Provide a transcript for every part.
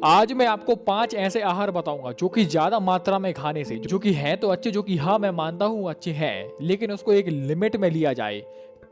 आज मैं आपको 5 ऐसे आहार बताऊंगा जो कि ज्यादा मात्रा में खाने से जो कि हैं तो अच्छे, जो कि हाँ मैं मानता हूँ अच्छे हैं, लेकिन उसको एक लिमिट में लिया जाए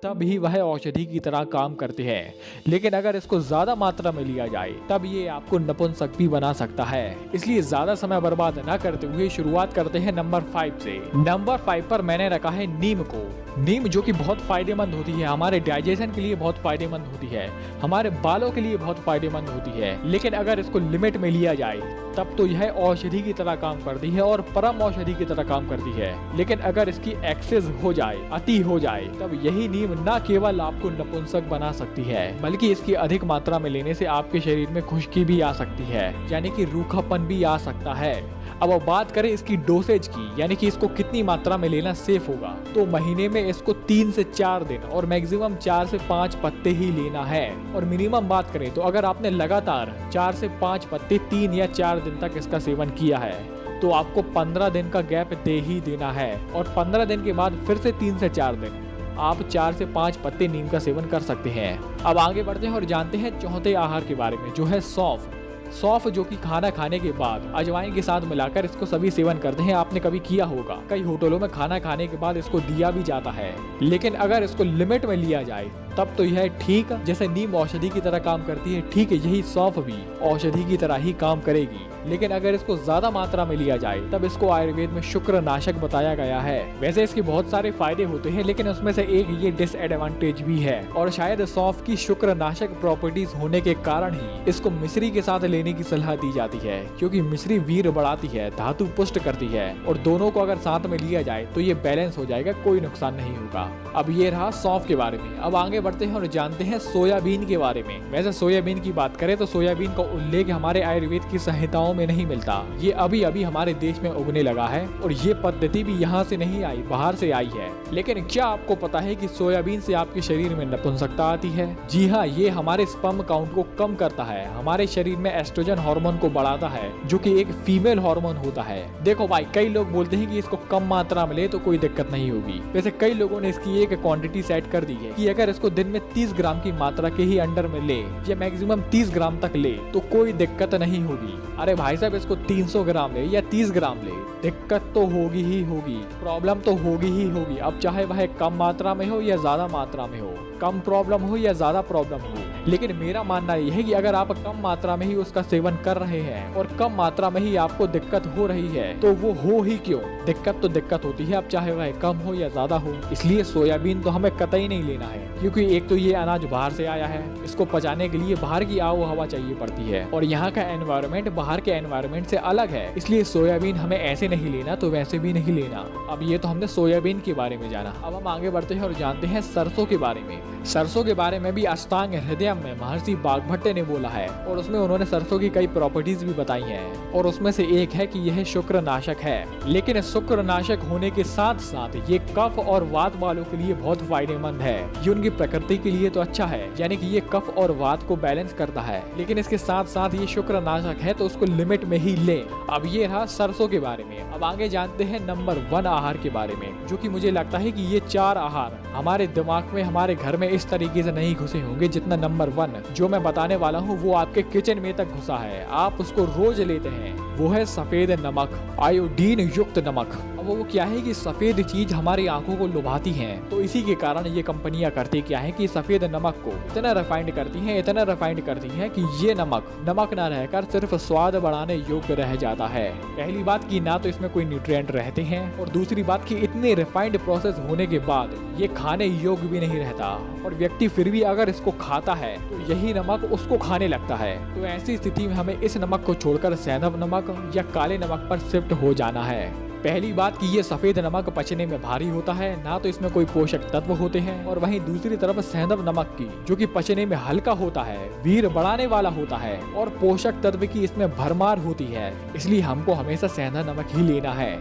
तब ही वह औषधि की तरह काम करते हैं। लेकिन अगर इसको ज्यादा मात्रा में लिया जाए तब ये आपको नपुंसक भी बना सकता है। इसलिए ज्यादा समय बर्बाद न करते हुए शुरुआत करते हैं नंबर 5 से। नंबर 5 पर मैंने रखा है नीम को। नीम जो कि बहुत फायदेमंद होती है, हमारे डाइजेशन के लिए बहुत फायदेमंद होती है, हमारे बालों के लिए बहुत फायदेमंद होती है। लेकिन अगर इसको लिमिट में लिया जाए तब तो यह औषधि की तरह काम करती है और परम औषधि की तरह काम करती है। लेकिन अगर इसकी एक्सेस हो जाए, अति हो जाए, तब यही नीम न केवल आपको नपुंसक बना सकती है बल्कि इसकी अधिक मात्रा में लेने से आपके शरीर में खुश्की भी आ सकती है, यानी कि रूखापन भी आ सकता है। अब बात करें इसकी डोसेज की, यानी कि इसको कितनी मात्रा में लेना सेफ होगा, तो महीने में इसको 3 से 4 दिन और मैक्सिमम 4 से 5 पत्ते ही लेना है। और मिनिमम बात करें तो अगर आपने लगातार 4 से 5 पत्ते 3 या 4 दिन तक इसका सेवन किया है तो आपको 15 दिन का गैप दे ही देना है। और 15 दिन के बाद फिर से 3 से 4 दिन आप 4 से 5 पत्ते नीम का सेवन कर सकते हैं। अब आगे बढ़ते हैं और जानते हैं चौथे आहार के बारे में, जो है सौंफ। सौंफ जो कि खाना खाने के बाद अजवाइन के साथ मिलाकर इसको सभी सेवन करते हैं। आपने कभी किया होगा, कई होटलों में खाना खाने के बाद इसको दिया भी जाता है। लेकिन अगर इसको लिमिट में लिया जाए तब तो यह ठीक जैसे नीम औषधि की तरह काम करती है, ठीक है यही सौंफ भी औषधि की तरह ही काम करेगी। लेकिन अगर इसको ज्यादा मात्रा में लिया जाए तब इसको आयुर्वेद में शुक्रनाशक बताया गया है। वैसे इसके बहुत सारे फायदे होते हैं, लेकिन उसमें से एक ये डिसएडवांटेज भी है। और शायद सौंफ की शुक्रनाशक प्रॉपर्टीज होने के कारण ही इसको मिश्री के साथ लेने की सलाह दी जाती है, क्योंकि मिश्री वीर बढ़ाती है, धातु पुष्ट करती है, और दोनों को अगर साथ में लिया जाए तो ये बैलेंस हो जाएगा, कोई नुकसान नहीं होगा। अब ये रहा सौंफ के बारे में। अब आगे बढ़ते हैं और जानते हैं सोयाबीन के बारे में। वैसे सोयाबीन की बात करें तो सोयाबीन का उल्लेख हमारे आयुर्वेद की संहिताओं में नहीं मिलता। ये अभी अभी हमारे देश में उगने लगा है और ये पद्धति भी यहाँ से नहीं आई, बाहर से आई है। लेकिन क्या आपको पता है कि सोयाबीन से आपके शरीर में नपुंसकता आती है? जी हाँ, ये हमारे स्पर्म काउंट को कम करता है, हमारे शरीर में एस्ट्रोजन हार्मोन को बढ़ाता है, जो कि एक फीमेल हार्मोन होता है। देखो भाई, कई लोग बोलते हैं कि इसको कम मात्रा में ले तो कोई दिक्कत नहीं होगी। वैसे कई लोगों ने इसकी एक क्वांटिटी सेट कर दी है कि अगर इसको दिन में 30 ग्राम की मात्रा के ही अंडर में ले या मैक्सिमम 30 ग्राम तक ले तो कोई दिक्कत नहीं होगी। अरे भाई साहब, इसको 300 ग्राम ले या 30 ग्राम ले, दिक्कत तो होगी ही होगी, प्रॉब्लम तो होगी ही होगी। अब चाहे वह कम मात्रा में हो या ज्यादा मात्रा में हो, कम प्रॉब्लम हो या ज्यादा प्रॉब्लम हो। लेकिन मेरा मानना यह है कि अगर आप कम मात्रा में ही उसका सेवन कर रहे हैं और कम मात्रा में ही आपको दिक्कत हो रही है तो वो हो ही क्यों, दिक्कत तो दिक्कत होती है, अब चाहे वह कम हो या ज्यादा हो। इसलिए सोयाबीन तो हमें कतई नहीं लेना है, क्योंकि एक तो ये अनाज बाहर से आया है, इसको पचाने के लिए बाहर की आबो हवा चाहिए पड़ती है और यहाँ का एनवायरनमेंट बाहर के एनवायरनमेंट से अलग है। इसलिए सोयाबीन हमें ऐसे नहीं लेना तो वैसे भी नहीं लेना। अब ये तो हमने सोयाबीन के बारे में जाना। अब हम आगे बढ़ते हैं और जानते हैं सरसों के बारे में। सरसों के बारे में भी अष्टांग हृदय में महर्षि बागभट्ट ने बोला है और उसमें उन्होंने सरसों की कई प्रॉपर्टीज भी बताई हैं और उसमें से एक है कि यह शुक्रनाशक है। लेकिन शुक्रनाशक होने के साथ साथ ये कफ और वात वालों के लिए बहुत फायदेमंद है। ये उनकी प्रकृति के लिए तो अच्छा है, यानी कि ये कफ और वात को बैलेंस करता है, लेकिन इसके साथ साथ ये शुक्रनाशक है तो उसको लिमिट में ही ले। अब ये रहा सरसों के बारे में। अब आगे जानते हैं नंबर 1 आहार के बारे में, जो कि मुझे लगता है कि ये 4 आहार हमारे दिमाग में, हमारे घर में इस तरीके से नहीं घुसे होंगे जितना नंबर 1 जो मैं बताने वाला हूँ वो आपके किचन में तक घुसा है, आप उसको रोज लेते हैं। वो है सफेद नमक, आयोडीन युक्त नमक। अब वो क्या है कि सफेद चीज हमारी आंखों को लुभाती हैं, तो इसी के कारण ये कंपनियां करती क्या है कि सफेद नमक को इतना रिफाइंड करती हैं, इतना रिफाइंड करती हैं कि ये नमक ना रहकर सिर्फ स्वाद बढ़ाने योग्य रह जाता है। पहली बात की ना तो इसमें कोई न्यूट्रिएंट रहते हैं और दूसरी बात की इतने रिफाइंड प्रोसेस होने के बाद ये खाने योग्य भी नहीं रहता और व्यक्ति फिर भी अगर इसको खाता है तो यही नमक उसको खाने लगता है। तो ऐसी स्थिति में हमें इस नमक को छोड़कर सैंधव नमक या काले नमक पर शिफ्ट हो जाना है। पहली बात कि ये सफेद नमक पचने में भारी होता है, ना तो इसमें कोई पोषक तत्व होते हैं, और वहीं दूसरी तरफ सैंधव नमक की जो कि पचने में हल्का होता है, वीर बढ़ाने वाला होता है और पोषक तत्व की इसमें भरमार होती है। इसलिए हमको हमेशा सैंधव नमक ही लेना है।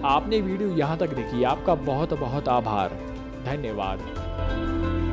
आपने वीडियो यहाँ तक देखी, आपका बहुत बहुत आभार, धन्यवाद।